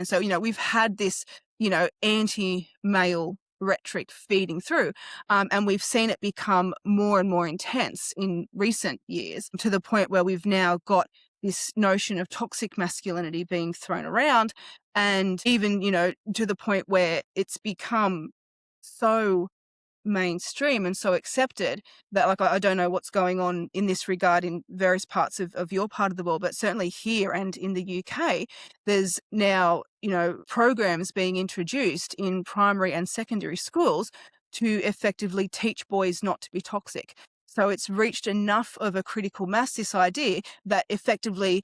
And so, we've had this, anti-male rhetoric feeding through. And we've seen it become more and more intense in recent years, to the point where we've now got this notion of toxic masculinity being thrown around, and even, to the point where it's become so mainstream and so accepted that, like, I don't know what's going on in this regard in various parts of your part of the world, but certainly here and in the UK, there's now, programs being introduced in primary and secondary schools to effectively teach boys not to be toxic. So it's reached enough of a critical mass, this idea that effectively,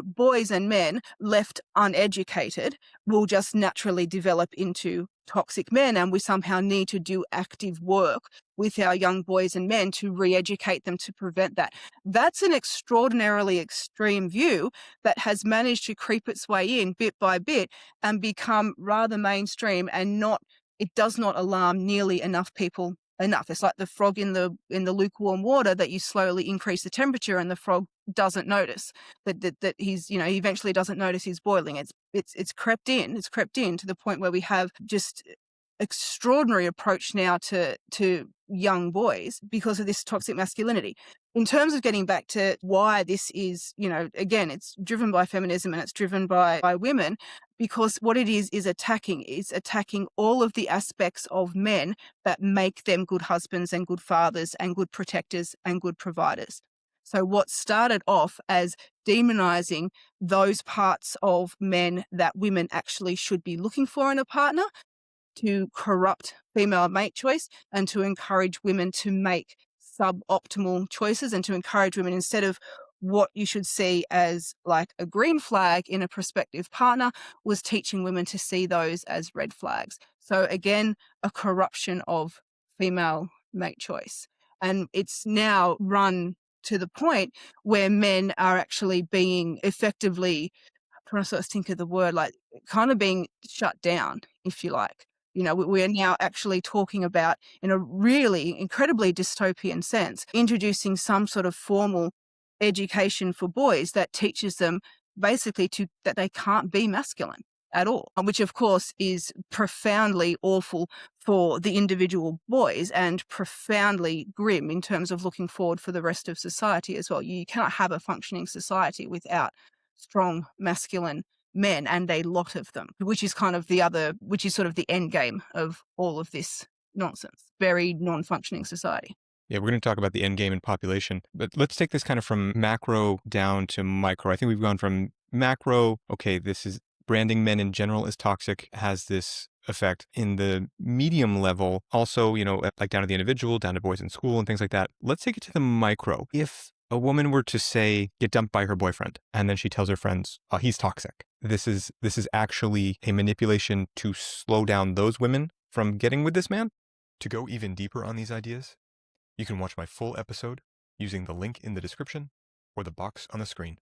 boys and men left uneducated will just naturally develop into toxic men, and we somehow need to do active work with our young boys and men to re-educate them to prevent that. That's an extraordinarily extreme view that has managed to creep its way in bit by bit and become rather mainstream, and it does not alarm nearly enough people enough. It's like the frog in the lukewarm water, that you slowly increase the temperature and the frog doesn't notice that he's, he eventually doesn't notice he's boiling. It's crept in to the point where we have just extraordinary approach now to young boys because of this toxic masculinity. In terms of getting back to why this is, again, it's driven by feminism and it's driven by women, because what it is attacking all of the aspects of men that make them good husbands and good fathers and good protectors and good providers. So what started off as demonizing those parts of men that women actually should be looking for in a partner, to corrupt female mate choice and to encourage women to make suboptimal choices, and to encourage women, instead of what you should see as like a green flag in a prospective partner, was teaching women to see those as red flags. So again, a corruption of female mate choice. And it's now run to the point where men are actually being effectively, I'm trying to sort of think of the word, like kind of being shut down, if you like. We are now actually talking about, in a really incredibly dystopian sense, introducing some sort of formal education for boys that teaches them basically that they can't be masculine at all, which of course is profoundly awful for the individual boys and profoundly grim in terms of looking forward for the rest of society as well. You cannot have a functioning society without strong masculine men, and a lot of them, which is sort of the end game of all of this nonsense. Very non-functioning society. Yeah, we're going to talk about the end game and population, but let's take this kind of from macro down to micro. I think we've gone from macro, okay, this is branding men in general as toxic, has this effect. In the medium level, also, like down to the individual, down to boys in school and things like that. Let's take it to the micro. If a woman were to say, get dumped by her boyfriend, and then she tells her friends, oh, he's toxic. This is actually a manipulation to slow down those women from getting with this man. To go even deeper on these ideas, you can watch my full episode using the link in the description or the box on the screen.